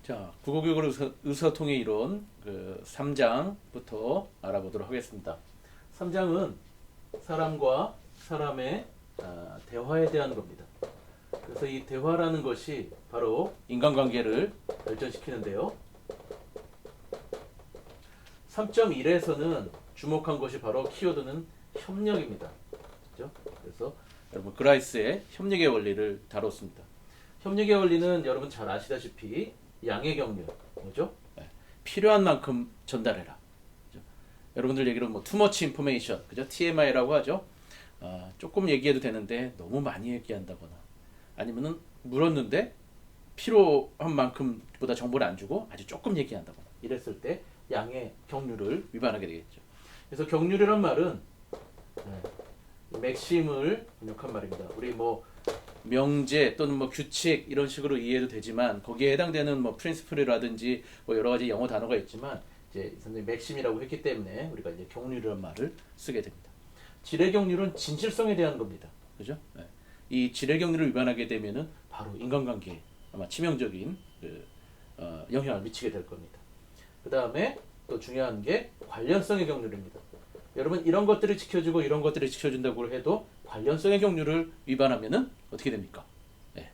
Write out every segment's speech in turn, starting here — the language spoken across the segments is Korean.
자, 국어교육 의사통의 이론 그 3장부터 알아보도록 하겠습니다. 3장은 사람과 사람의 대화에 대한 겁니다. 그래서 이 대화라는 것이 바로 인간관계를 발전시키는데요. 3.1에서는 주목한 것이 바로 키워드는 협력입니다. 그죠? 그래서 여러분 그라이스의 협력의 원리를 다뤘습니다. 협력의 원리는 여러분 잘 아시다시피 양의 경륜, 뭐죠? 네. 필요한 만큼 전달해라. 그죠? 여러분들 얘기로 뭐 too much information, 그죠? TMI라고 하죠. 조금 얘기해도 되는데 너무 많이 얘기한다거나, 아니면은 물었는데 필요한 만큼보다 정보를 안 주고 아주 조금 얘기한다거나, 이랬을 때 양의 경륜을 위반하게 되겠죠. 그래서 경륜이란 말은 맥심을 번역한 말입니다. 우리 뭐 명제 또는 뭐 규칙 이런 식으로 이해해도 되지만 거기에 해당되는 뭐 프린시플이라든지 뭐 여러 가지 영어 단어가 있지만 이제 선생님 맥심이라고 했기 때문에 우리가 이제 경륜이라는 말을 쓰게 됩니다. 지뢰 경륜은 진실성에 대한 겁니다. 그죠? 네. 이 지뢰 경륜을 위반하게 되면은 바로 인간관계에 아마 치명적인 영향을 미치게 될 겁니다. 그 다음에 또 중요한 게 관련성의 경륜입니다. 여러분 이런 것들을 지켜주고 이런 것들을 지켜준다고 해도 관련성의 경륜을 위반하면은 어떻게 됩니까? 네.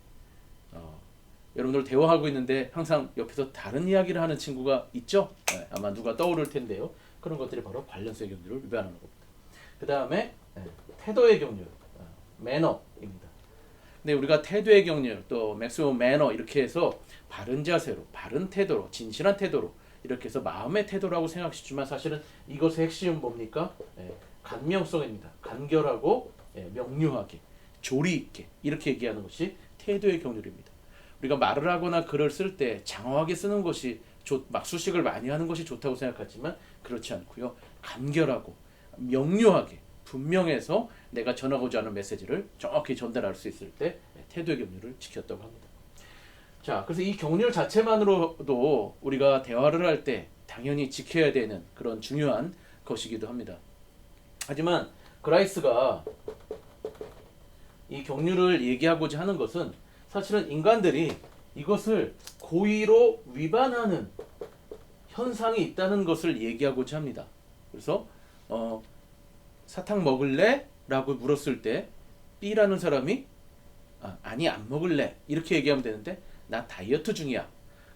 여러분들 대화하고 있는데 항상 옆에서 다른 이야기를 하는 친구가 있죠? 네. 아마 누가 떠오를 텐데요. 그런 것들이 바로 관련성의 경륜을 위반하는 겁니다. 그 다음에 태도의 경륜, 매너입니다. 근데 우리가 태도의 경륜, 또 맥시멈 매너 이렇게 해서 바른 자세로, 바른 태도로, 진실한 태도로 이렇게 해서 마음의 태도라고 생각하시지만 사실은 이것의 핵심은 뭡니까? 간명성입니다. 간결하고 명료하게, 조리 있게 이렇게 얘기하는 것이 태도의 경륜입니다. 우리가 말을 하거나 글을 쓸 때 장황하게 쓰는 것이 막 수식을 많이 하는 것이 좋다고 생각하지만 그렇지 않고요. 간결하고 명료하게 분명해서 내가 전하고자 하는 메시지를 정확히 전달할 수 있을 때 태도의 경륜을 지켰다고 합니다. 자, 그래서 이 경륜 자체만으로도 우리가 대화를 할 때 당연히 지켜야 되는 그런 중요한 것이기도 합니다. 하지만 그라이스가 이 경륜을 얘기하고자 하는 것은 사실은 인간들이 이것을 고의로 위반하는 현상이 있다는 것을 얘기하고자 합니다. 그래서 사탕 먹을래? 라고 물었을 때 B라는 사람이 아니 안 먹을래 이렇게 얘기하면 되는데 나 다이어트 중이야.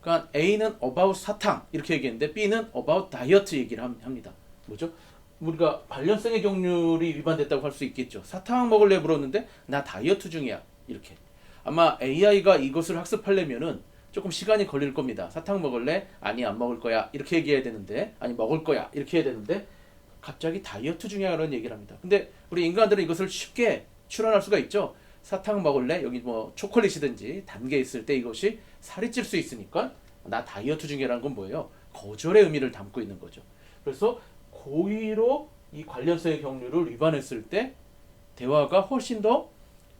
그러니까 A는 about 사탕 이렇게 얘기했는데 B는 about 다이어트 얘기를 합니다. 뭐죠? 우리가 관련성의 경륜이 위반됐다고 할 수 있겠죠. 사탕 먹을래 물었는데 나 다이어트 중이야 이렇게. 아마 AI가 이것을 학습하려면은 조금 시간이 걸릴 겁니다. 사탕 먹을래? 아니 안 먹을 거야 이렇게 얘기해야 되는데, 아니 먹을 거야 이렇게 해야 되는데 갑자기 다이어트 중이야라는 얘기를 합니다. 근데 우리 인간들은 이것을 쉽게 추론할 수가 있죠. 사탕 먹을래? 여기 뭐 초콜릿이든지 단 게 있을 때 이것이 살이 찔 수 있으니까 나 다이어트 중이라는 건 뭐예요? 거절의 의미를 담고 있는 거죠. 그래서 고의로 이 관련성의 경륜을 위반했을 때 대화가 훨씬 더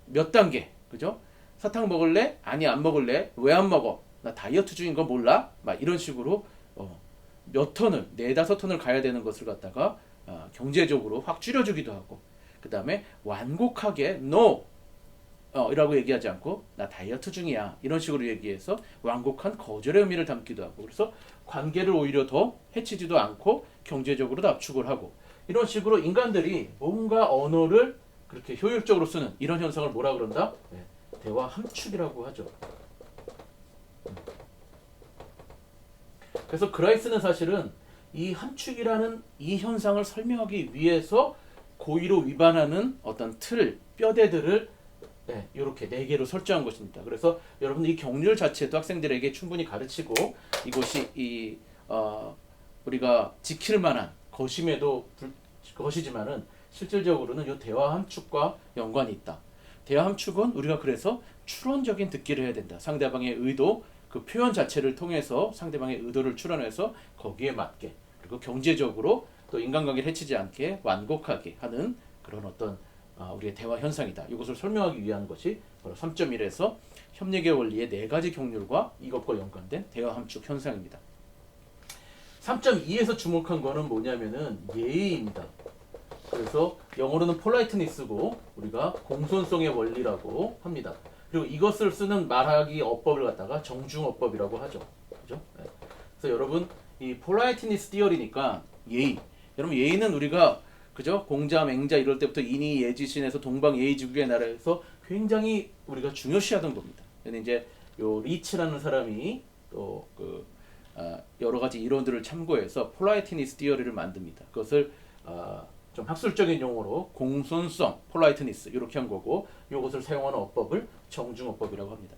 몇 단계, 그죠? 사탕 먹을래? 아니 안 먹을래? 왜 안 먹어? 나 다이어트 중인 거 몰라? 막 이런 식으로 몇 턴을, 4-5턴을 가야 되는 것을 갖다가 경제적으로 확 줄여주기도 하고, 그 다음에 완곡하게 no 이라고 얘기하지 않고 나 다이어트 중이야 이런 식으로 얘기해서 완곡한 거절의 의미를 담기도 하고, 그래서 관계를 오히려 더 해치지도 않고 경제적으로도 압축을 하고, 이런 식으로 인간들이 뭔가 언어를 그렇게 효율적으로 쓰는 이런 현상을 뭐라 그런다? 대화 함축이라고 하죠. 그래서 그라이스는 사실은 이 함축이라는 이 현상을 설명하기 위해서 고의로 위반하는 어떤 틀, 뼈대들을 이렇게 4개로 설정한 것입니다. 그래서 여러분 이 경륜 자체도 학생들에게 충분히 가르치고 이것이 우리가 지킬 만한 것임에도 것이지만은 실질적으로는 이 대화 함축과 연관이 있다. 대화 함축은 우리가 그래서 추론적인 듣기를 해야 된다. 상대방의 의도, 그 표현 자체를 통해서 상대방의 의도를 추론해서 거기에 맞게, 그리고 경제적으로 또 인간관계를 해치지 않게 완곡하게 하는 그런 어떤 우리의 대화 현상이다. 이것을 설명하기 위한 것이 바로 3.1에서 협력의 원리의 4가지 경륜과 이것과 연관된 대화 함축 현상입니다. 3.2에서 주목한 거는 뭐냐면은 예의입니다. 그래서 영어로는 폴라이트니스고 우리가 공손성의 원리라고 합니다. 그리고 이것을 쓰는 말하기 어법을 갖다가 정중어법이라고 하죠. 그죠? 네. 그래서 여러분 이 폴라이트니스 띠어리니까 예의. 여러분 예의는 우리가 그죠? 공자, 맹자 이럴 때부터 인이 예지신에서 동방 예의지국의 나라에서 굉장히 우리가 중요시하던 겁니다. 근데 이제 요 리치라는 사람이 또 여러 가지 이론들을 참고해서 폴라이트니스 띠어리를 만듭니다. 그것을 좀 학술적인 용어로 공손성 폴라이트니스 이렇게 한 거고 이것을 사용하는 어법을 정중어법이라고 합니다.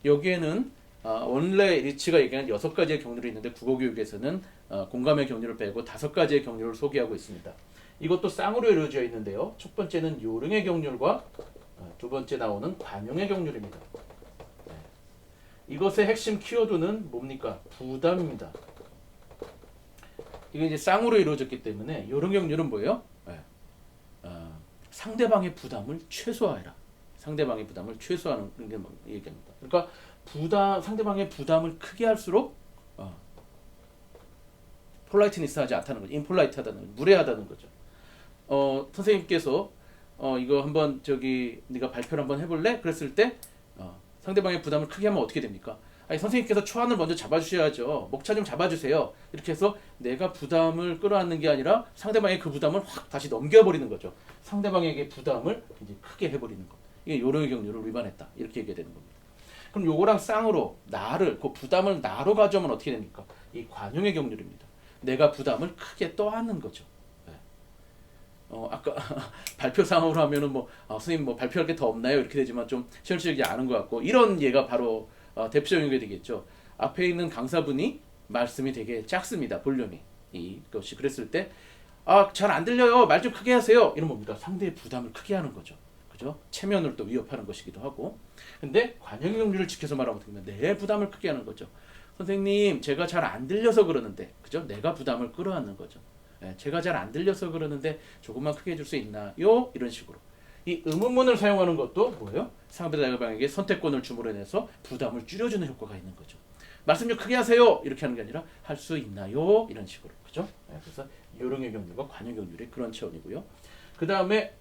여기에는 원래 리치가 얘기한 6가지의 경륜이 있는데 국어교육에서는 공감의 경륜을 빼고 5가지의 경륜을 소개하고 있습니다. 이것도 쌍으로 이루어져 있는데요. 첫 번째는 요령의 경륜과 두 번째 나오는 관용의 경륜입니다. 네. 이것의 핵심 키워드는 뭡니까? 부담입니다. 이게 이제 쌍으로 이루어졌기 때문에 요령 경륜은 뭐예요? 네. 상대방의 부담을 최소화해라. 상대방의 부담을 최소화하는 게 얘기합니다. 그러니까 상대방의 부담을 크게 할수록 폴라이트니스하지 않다는 거죠. 임폴라이트하다는 무례하다는 거죠. 선생님께서 이거 한번 네가 발표를 한번 해볼래? 그랬을 때 상대방의 부담을 크게 하면 어떻게 됩니까? 아니, 선생님께서 초안을 먼저 잡아주셔야죠. 목차 좀 잡아주세요. 이렇게 해서 내가 부담을 끌어안는 게 아니라 상대방의 그 부담을 확 다시 넘겨버리는 거죠. 상대방에게 부담을 이제 크게 해버리는 것. 이게 요령의 경륜을 위반했다. 이렇게 얘기가 되는 겁니다. 그럼 요거랑 쌍으로 그 부담을 나로 가져오면 어떻게 됩니까? 이 관용의 경륜입니다. 내가 부담을 크게 떠안는 거죠. 아까 발표상으로 하면은 선생님 발표할 게 더 없나요? 이렇게 되지만 좀 현실적이지 않은 것 같고 이런 예가 바로 대표적인 게 되겠죠. 앞에 있는 강사분이 말씀이 되게 작습니다. 볼륨이 이것이 그랬을 때 잘 안 들려요. 말 좀 크게 하세요. 이런 뭡니까? 상대의 부담을 크게 하는 거죠. 그죠? 체면을 또 위협하는 것이기도 하고. 근데 관용의 경륜을 지켜서 말하면 어떻게 되면 내 부담을 크게 하는 거죠. 선생님, 제가 잘 안 들려서 그러는데, 그죠? 내가 부담을 끌어안는 거죠. 제가 잘 안 들려서 그러는데 조금만 크게 해줄 수 있나요? 이런 식으로. 이 의문문을 사용하는 것도 뭐예요? 상대방에게 선택권을 줌으로 인해서 부담을 줄여주는 효과가 있는 거죠. 말씀 좀 크게 하세요. 이렇게 하는 게 아니라 할 수 있나요? 이런 식으로. 그죠? 그래서 요령의 경륜과 관용 경륜의 그런 차원이고요. 그 다음에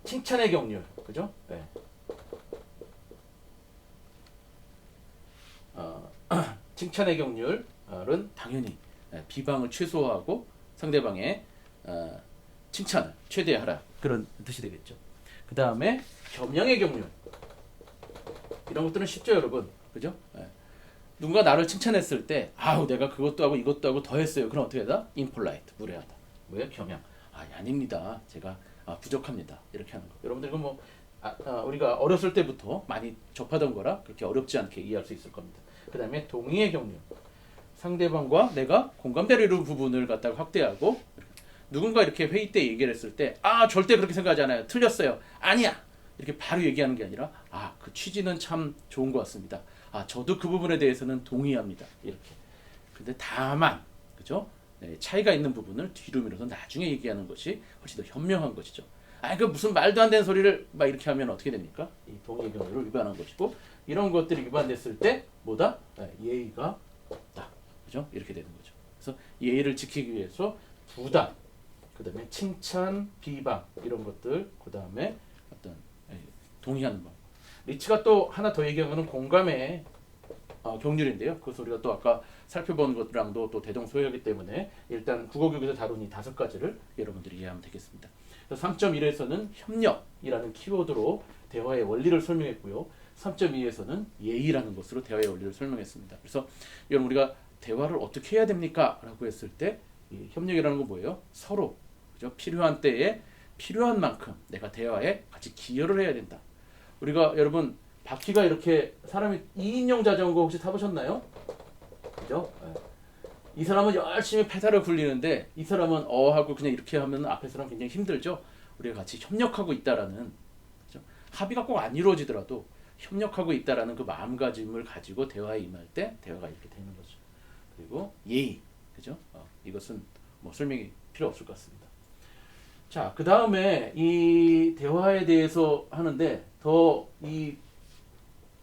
칭찬의 경륜. 그죠? 네. 칭찬의 경륜은 당연히 비방을 최소화하고 상대방의 칭찬을 최대화하라 그런 뜻이 되겠죠. 그 다음에 겸양의 경륜 이런 것들은 쉽죠, 여러분. 그죠? 누군가 나를 칭찬했을 때 내가 그것도 하고 이것도 하고 더 했어요. 그럼 어떻게 하다? impolite, 무례하다. 뭐예요? 겸양. 아닙니다. 제가 부족합니다. 이렇게 하는 거. 여러분들 이거 우리가 어렸을 때부터 많이 접하던 거라 그렇게 어렵지 않게 이해할 수 있을 겁니다. 그 다음에 동의의 경륜. 상대방과 내가 공감대를 이루는 부분을 갖다가 확대하고 누군가 이렇게 회의 때 얘기를 했을 때 절대 그렇게 생각하지 않아요. 틀렸어요. 아니야. 이렇게 바로 얘기하는 게 아니라 그 취지는 참 좋은 것 같습니다. 저도 그 부분에 대해서는 동의합니다. 이렇게. 근데 다만 그죠? 차이가 있는 부분을 뒤로 밀어서 나중에 얘기하는 것이 훨씬 더 현명한 것이죠. 그 무슨 말도 안 되는 소리를 막 이렇게 하면 어떻게 됩니까? 이 동의의 경륜을 위반한 것이고 이런 것들이 위반됐을 때 뭐다? 예의가 없다. 그죠? 이렇게 되는 거죠. 그래서 예의를 지키기 위해서 부담, 그 다음에 칭찬, 비방 이런 것들, 그 다음에 어떤 동의하는 법. 리치가 또 하나 더 얘기하면 공감의 경륜인데요. 그것을 우리가 또 아까 살펴본 것랑도 또 대동소이하기 때문에 일단 국어교육에서 다룬 이 5가지를 여러분들이 이해하면 되겠습니다. 3.1에서는 협력이라는 키워드로 대화의 원리를 설명했고요. 3.2에서는 예의라는 것으로 대화의 원리를 설명했습니다. 그래서 여러분 우리가 대화를 어떻게 해야 됩니까? 라고 했을 때 이 협력이라는 건 뭐예요? 서로 그죠? 필요한 때에 필요한 만큼 내가 대화에 같이 기여를 해야 된다. 우리가 여러분 바퀴가 이렇게 사람이 2인용 자전거 혹시 타보셨나요? 그죠? 이 사람은 열심히 페달을 굴리는데 이 사람은 하고 그냥 이렇게 하면 앞에 사람 굉장히 힘들죠. 우리가 같이 협력하고 있다라는 그죠? 합의가 꼭 안 이루어지더라도 협력하고 있다라는 그 마음가짐을 가지고 대화에 임할 때 대화가 이렇게 되는 거죠. 그리고 예의, 그죠? 이것은 설명이 필요 없을 것 같습니다. 자, 그 다음에 이 대화에 대해서 하는데 더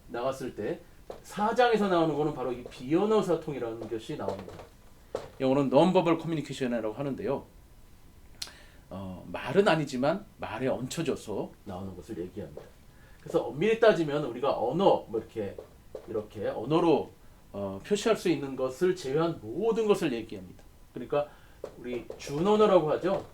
나갔을 때 4장에서 나오는 거는 바로 이 비언어사통이라는 것이 나옵니다. 영어로는 non-verbal communication이라고 하는데요. 말은 아니지만 말에 얹혀져서 나오는 것을 얘기합니다. 그래서 엄밀히 따지면 우리가 언어 이렇게 언어로 표시할 수 있는 것을 제외한 모든 것을 얘기합니다. 그러니까 우리 준언어라고 하죠.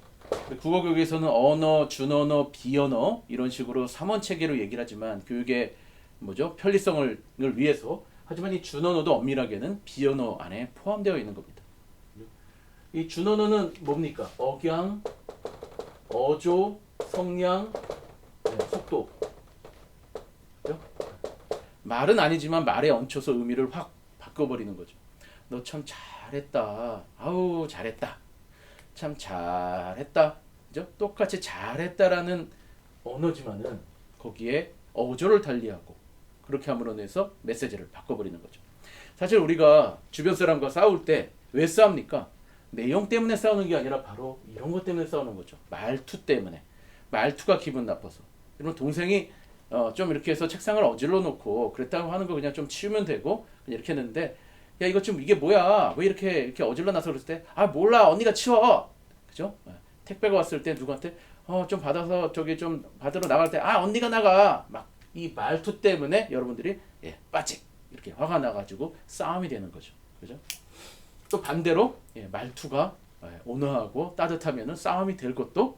우리 국어교육에서는 언어, 준언어, 비언어 이런 식으로 3원 체계로 얘기를 하지만 교육의 뭐죠? 편리성을 위해서 하지만 이 준언어도 엄밀하게는 비언어 안에 포함되어 있는 겁니다. 이 준언어는 뭡니까? 억양, 어조, 성량, 속도. 그죠? 말은 아니지만 말에 얹혀서 의미를 확 바꿔버리는 거죠. 너 참 잘했다. 아우 잘했다. 참 잘했다. 그죠? 똑같이 잘했다라는 언어지만은 거기에 어조를 달리하고 그렇게 함으로 해서 메시지를 바꿔버리는 거죠. 사실 우리가 주변 사람과 싸울 때 왜 싸웁니까? 내용 때문에 싸우는 게 아니라 바로 이런 것 때문에 싸우는 거죠. 말투 때문에. 말투가 기분 나빠서. 그러면 동생이 좀 이렇게 해서 책상을 어질러 놓고 그랬다고 하는 거 그냥 좀 치우면 되고 그냥 이렇게 했는데 야 이거 좀 이게 뭐야 왜 이렇게 어질러 놔서 그랬을 때 아 몰라 언니가 치워 그죠? 택배가 왔을 때 누구한테 좀 받아서 저기 좀 받으러 나갈 때 아 언니가 나가 막 이 말투 때문에 여러분들이 빠직 이렇게 화가 나가지고 싸움이 되는 거죠. 그죠? 또 반대로 말투가 온화하고 따뜻하면은 싸움이 될 것도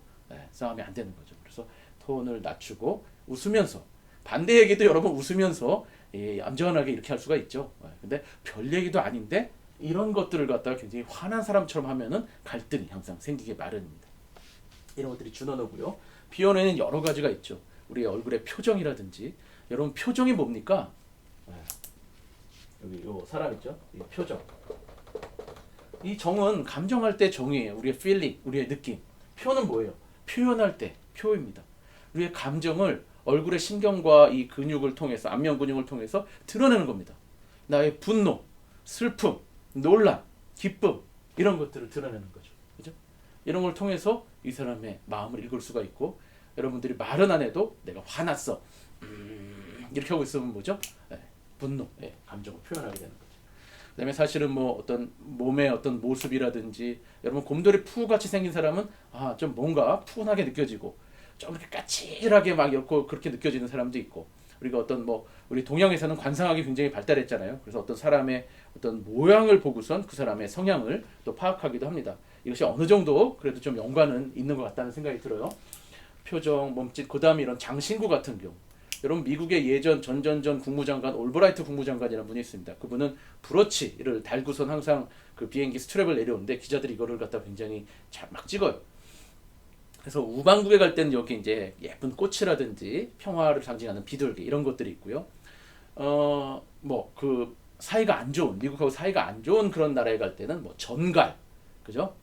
싸움이 안 되는 거죠. 그래서 톤을 낮추고 웃으면서 반대 얘기도 여러분 웃으면서 얌전하게 이렇게 할 수가 있죠. 근데 별 얘기도 아닌데 이런 것들을 갖다가 굉장히 화난 사람처럼 하면은 갈등이 항상 생기게 마련입니다. 이런 것들이 준언어고요. 비언어에는 여러 가지가 있죠. 우리의 얼굴의 표정이라든지 여러분 표정이 뭡니까? 여기 요 사람 있죠? 이 표정. 이 정은 감정할 때 정이에요. 우리의 feeling, 우리의 느낌. 표는 뭐예요? 표현할 때 표입니다. 우리의 감정을 얼굴의 신경과 이 근육을 통해서 안면 근육을 통해서 드러내는 겁니다. 나의 분노, 슬픔, 놀람, 기쁨 이런 것들을 드러내는 거죠. 그죠? 이런 걸 통해서 이 사람의 마음을 읽을 수가 있고 여러분들이 말은 안 해도 내가 화났어. 이렇게 하고 있으면 뭐죠? 분노, 감정을 표현하게 되는 거죠. 그다음에 사실은 뭐 어떤 몸의 어떤 모습이라든지 여러분 곰돌이 푸 같이 생긴 사람은 좀 뭔가 푸근하게 느껴지고 좀 이렇게 까칠하게 막 이렇게 그렇게 느껴지는 사람도 있고 우리가 어떤 뭐 우리 동양에서는 관상학이 굉장히 발달했잖아요. 그래서 어떤 사람의 어떤 모양을 보고선 그 사람의 성향을 또 파악하기도 합니다. 이것이 어느 정도 그래도 좀 연관은 있는 것 같다는 생각이 들어요. 표정, 몸짓, 그다음에 이런 장신구 같은 경우. 여러분 미국의 예전 전전전 국무장관 올브라이트 국무장관이라는 분이 있습니다. 그분은 브로치를 달고선 항상 그 비행기 스트랩을 내려오는데 기자들이 이거를 갖다 굉장히 잘 막 찍어요. 그래서 우방국에 갈 때는 여기 이제 예쁜 꽃이라든지 평화를 상징하는 비둘기 이런 것들이 있고요. 뭐 그 사이가 안 좋은 미국하고 사이가 안 좋은 그런 나라에 갈 때는 뭐 전갈, 그죠?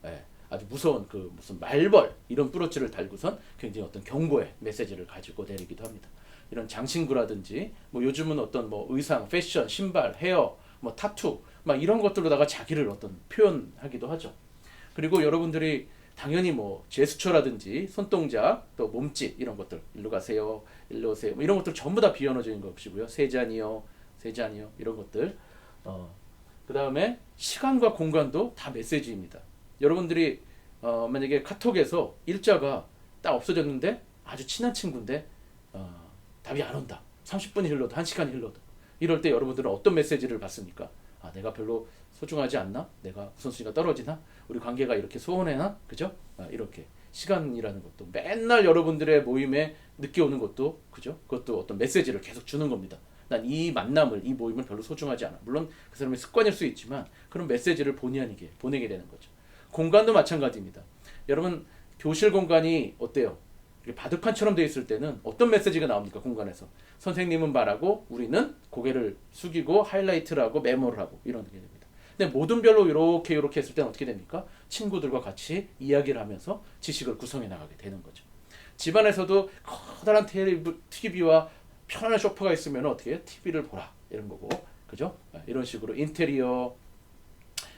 아주 무서운 그 무슨 말벌 이런 브로치를 달고선 굉장히 어떤 경고의 메시지를 가지고 내리기도 합니다. 이런 장신구라든지 뭐 요즘은 어떤 뭐 의상, 패션, 신발, 헤어, 뭐 타투 막 이런 것들로다가 자기를 어떤 표현하기도 하죠. 그리고 여러분들이 당연히 뭐 제스처라든지 손동작 또 몸짓 이런 것들 일로 가세요, 일로 오세요 뭐 이런 것들 전부 다 비언어적인 것이고요. 세 잔이요, 세 잔이요 이런 것들. 그 다음에 시간과 공간도 다 메시지입니다. 여러분들이 만약에 카톡에서 일자가 딱 없어졌는데 아주 친한 친구인데 답이 안 온다. 30분이 흘러도 1시간이 흘러도 이럴 때 여러분들은 어떤 메시지를 받습니까? 내가 별로 소중하지 않나? 내가 우선순위가 떨어지나? 우리 관계가 이렇게 소원해나? 그죠? 이렇게 시간이라는 것도 맨날 여러분들의 모임에 늦게 오는 것도 그죠? 그것도 어떤 메시지를 계속 주는 겁니다. 난 이 만남을 이 모임을 별로 소중하지 않아. 물론 그 사람의 습관일 수 있지만 그런 메시지를 본의 아니게 보내게 되는 거죠. 공간도 마찬가지입니다. 여러분 교실 공간이 어때요? 바둑판처럼 되어 있을 때는 어떤 메시지가 나옵니까? 공간에서 선생님은 말하고 우리는 고개를 숙이고 하이라이트를 하고 메모를 하고 이런 게 됩니다. 근데 모든 별로 이렇게 했을 때는 어떻게 됩니까? 친구들과 같이 이야기를 하면서 지식을 구성해 나가게 되는 거죠. 집안에서도 커다란 TV와 편안한 소파가 있으면 어떻게 해요? TV를 보라 이런 거고 그죠? 이런 식으로 인테리어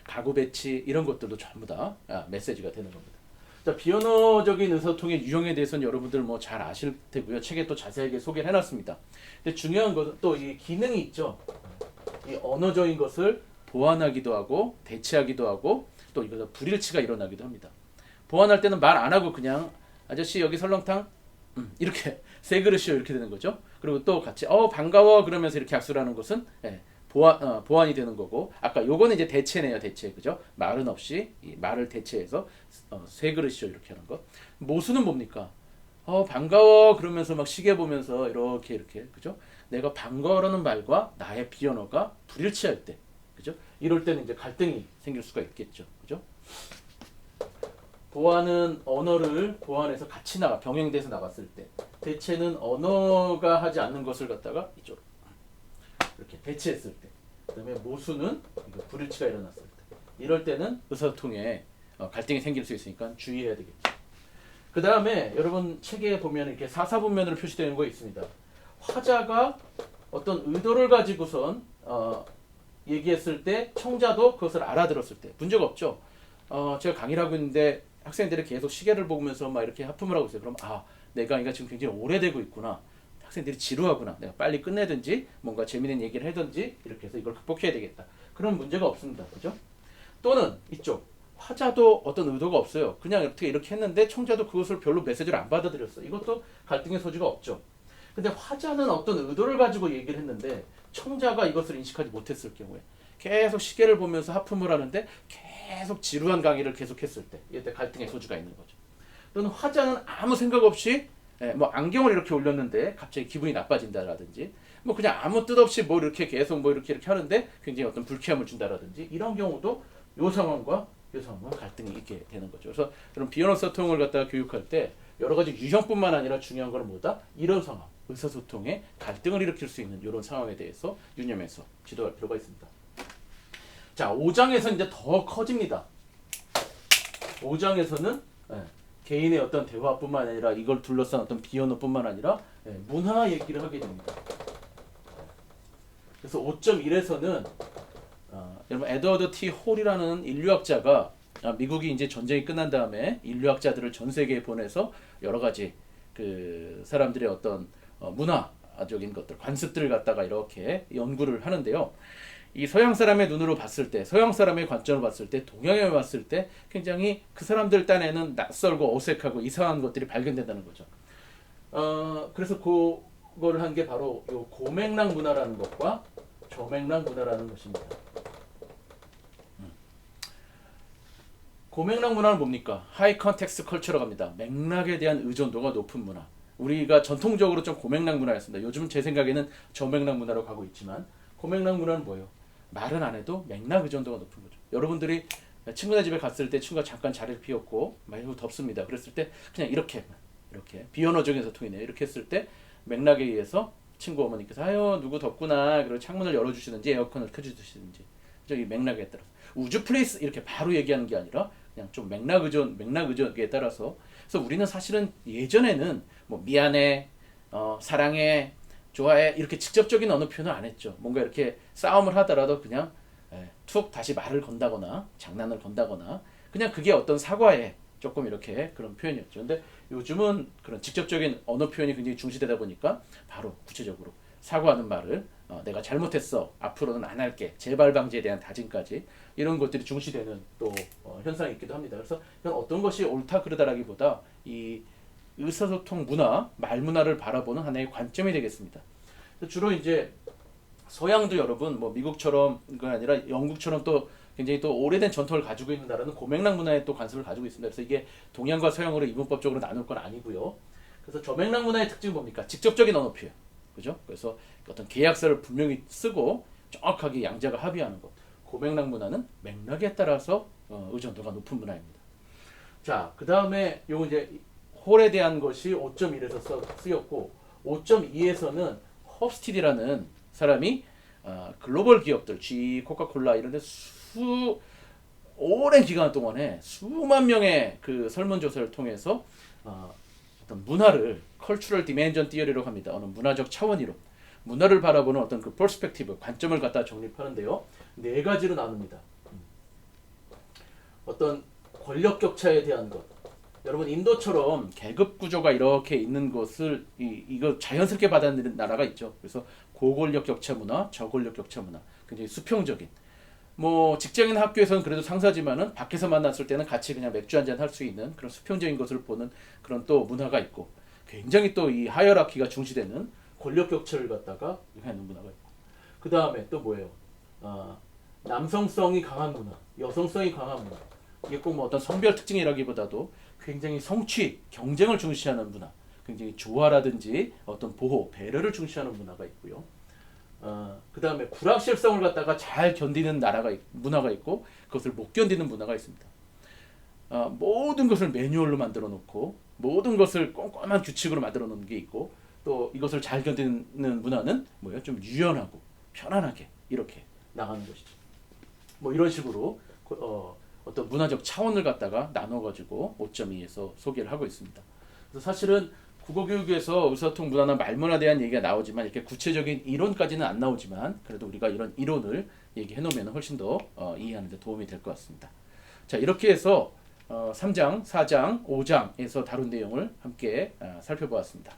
가구 배치 이런 것들도 전부 다 메시지가 되는 겁니다. 자, 비언어적인 의사소통의 유형에 대해서는 여러분들 뭐 잘 아실 테고요. 책에 또 자세하게 소개를 해놨습니다. 근데 중요한 것은 또 이 기능이 있죠. 이 언어적인 것을 보완하기도 하고 대체하기도 하고 또 이거 불일치가 일어나기도 합니다. 보완할 때는 말 안 하고 그냥 아저씨 여기 설렁탕 이렇게 세 그릇이요 이렇게 되는 거죠. 그리고 또 같이 반가워 그러면서 이렇게 악수를 하는 것은 보완이 되는 거고 아까 요거는 이제 대체네요. 대체. 그죠? 말은 없이 이 말을 대체해서 세 그릇이죠. 이렇게 하는 거. 모수는 뭡니까? 반가워 그러면서 막 시계 보면서 이렇게 그죠? 내가 반가워라는 말과 나의 비언어가 불일치할 때 그죠? 이럴 때는 이제 갈등이 생길 수가 있겠죠. 그죠? 보완은 언어를 보완해서 같이 병행돼서 나갔을 때 대체는 언어가 하지 않는 것을 갖다가 이쪽 이렇게 대체했을 때 그다음에 모수는 이거 불일치가 일어났을 때 이럴 때는 의사소통에 갈등이 생길 수 있으니까 주의해야 되겠죠. 그 다음에 여러분 책에 보면 이렇게 사사분면으로 표시되는 거 있습니다. 화자가 어떤 의도를 가지고선 얘기했을 때 청자도 그것을 알아들었을 때 문제가 없죠. 제가 강의를 하고 있는데 학생들이 계속 시계를 보면서 막 이렇게 하품을 하고 있어요. 그럼 내가 이거 지금 굉장히 오래되고 있구나. 학생들이 지루하구나. 내가 빨리 끝내든지 뭔가 재미있는 얘기를 하든지 이렇게 해서 이걸 극복해야 되겠다. 그런 문제가 없습니다. 그죠? 또는 이쪽 화자도 어떤 의도가 없어요. 그냥 이렇게 했는데 청자도 그것을 별로 메시지를 안 받아들였어. 이것도 갈등의 소지가 없죠. 근데 화자는 어떤 의도를 가지고 얘기를 했는데 청자가 이것을 인식하지 못했을 경우에 계속 시계를 보면서 하품을 하는데 계속 지루한 강의를 계속했을 때 이때 갈등의 소지가 있는 거죠. 또는 화자는 아무 생각 없이 뭐 안경을 이렇게 올렸는데 갑자기 기분이 나빠진다라든지 뭐 그냥 아무 뜻 없이 뭐 이렇게 계속 뭐 이렇게 하는데 굉장히 어떤 불쾌함을 준다라든지 이런 경우도 요 상황과 요 상황은 갈등이 있게 되는 거죠. 그래서 이런 비언어 소통을 갖다가 교육할 때 여러 가지 유형뿐만 아니라 중요한 건 뭐다? 이런 상황, 의사소통에 갈등을 일으킬 수 있는 이런 상황에 대해서 유념해서 지도할 필요가 있습니다. 자, 5장에서 이제 더 커집니다. 5장에서는 개인의 어떤 대화뿐만 아니라 이걸 둘러싼 어떤 비언어뿐만 아니라 문화 얘기를 하게 됩니다. 그래서 5.1에서는 여러분 에드워드 T 홀이라는 인류학자가 미국이 이제 전쟁이 끝난 다음에 인류학자들을 전 세계에 보내서 여러 가지 그 사람들의 어떤 문화적인 것들, 관습들을 갖다가 이렇게 연구를 하는데요. 이 서양 사람의 눈으로 봤을 때, 서양 사람의 관점으로 봤을 때, 동양에 봤을 때 굉장히 그 사람들 딴에는 낯설고 어색하고 이상한 것들이 발견된다는 거죠. 그래서 그걸 한 게 바로 요 고맥락 문화라는 것과 저맥락 문화라는 것입니다. 고맥락 문화는 뭡니까? 하이 컨텍스트 컬처라고 합니다. 맥락에 대한 의존도가 높은 문화. 우리가 전통적으로 좀 고맥락 문화였습니다. 요즘 제 생각에는 저맥락 문화로 가고 있지만 고맥락 문화는 뭐예요? 말은 안 해도 맥락 의존도가 높은 거죠. 여러분들이 친구네 집에 갔을 때 친구가 잠깐 자리를 비웠고 매우 덥습니다. 그랬을 때 그냥 이렇게 비언어적인 소통이네요. 이렇게 했을 때 맥락에 의해서 친구 어머니께서 아유 누구 덥구나 그리고 창문을 열어주시든지 에어컨을 켜주시든지 저기 맥락에 따라서 우주 플레이스 이렇게 바로 얘기하는 게 아니라 그냥 좀 맥락 의존에 따라서 그래서 우리는 사실은 예전에는 뭐 미안해 사랑해 좋아해 이렇게 직접적인 언어 표현을 안 했죠. 뭔가 이렇게 싸움을 하더라도 그냥 툭 다시 말을 건다거나 장난을 건다거나 그냥 그게 어떤 사과에 조금 이렇게 그런 표현이었죠. 근데 요즘은 그런 직접적인 언어 표현이 굉장히 중시되다 보니까 바로 구체적으로 사과하는 말을 내가 잘못했어 앞으로는 안 할게 재발 방지에 대한 다짐까지 이런 것들이 중시되는 또 현상이 있기도 합니다. 그래서 이건 어떤 것이 옳다 그르다라기보다 이 의사소통 문화, 말 문화를 바라보는 하나의 관점이 되겠습니다. 주로 이제 서양도 여러분 뭐 미국처럼 그건 아니라 영국처럼 또 굉장히 또 오래된 전통을 가지고 있는 나라는 고맥락 문화에 또 관습을 가지고 있습니다. 그래서 이게 동양과 서양으로 이분법적으로 나눌 건 아니고요. 그래서 저맥락 문화의 특징은 뭡니까? 직접적인 언어 표현. 그죠? 그래서 어떤 계약서를 분명히 쓰고 정확하게 양자가 합의하는 것. 고맥락 문화는 맥락에 따라서 의존도가 높은 문화입니다. 자, 그 다음에 요 이제 홀에 대한 것이 5.1에서 쓰였고 5.2에서는 홉스티디라는 사람이 글로벌 기업들, G, 코카콜라 이런 데 오랜 기간 동안에 수만 명의 그 설문조사를 통해서 어떤 문화를 컬처럴 디멘전 티어리라고 합니다. 어느 문화적 차원이론. 문화를 바라보는 어떤 그 퍼스펙티브, 관점을 갖다 정립하는데요. 네 가지로 나눕니다. 어떤 권력 격차에 대한 것. 여러분 인도처럼 계급 구조가 이렇게 있는 것을 이거 자연스럽게 받아들이는 나라가 있죠. 그래서 고권력 격차 문화, 저권력 격차 문화, 굉장히 수평적인. 뭐 직장인 학교에서는 그래도 상사지만은 밖에서 만났을 때는 같이 그냥 맥주 한잔 할 수 있는 그런 수평적인 것을 보는 그런 또 문화가 있고, 굉장히 또 이 하이어라키가 중시되는 권력 격차를 갖다가 하는 문화가 있고, 그 다음에 또 뭐예요? 남성성이 강한 문화, 여성성이 강한 문화. 이게 꼭 뭐 어떤 성별 특징이라기보다도 굉장히 성취, 경쟁을 중시하는 문화, 굉장히 조화라든지 어떤 보호, 배려를 중시하는 문화가 있고요. 그 다음에 불확실성을 갖다가 잘 견디는 문화가 있고 그것을 못 견디는 문화가 있습니다. 모든 것을 매뉴얼로 만들어 놓고 모든 것을 꼼꼼한 규칙으로 만들어 놓는 게 있고 또 이것을 잘 견디는 문화는 뭐예요? 좀 유연하고 편안하게 이렇게 나가는 것이죠. 뭐 이런 식으로 어떤 문화적 차원을 갖다가 나눠가지고 5.2에서 소개를 하고 있습니다. 그래서 사실은 국어교육에서 의사소통 문화나 말문화에 대한 얘기가 나오지만 이렇게 구체적인 이론까지는 안 나오지만 그래도 우리가 이런 이론을 얘기해 놓으면 훨씬 더 이해하는 데 도움이 될 것 같습니다. 자, 이렇게 해서 3장, 4장, 5장에서 다룬 내용을 함께 살펴보았습니다.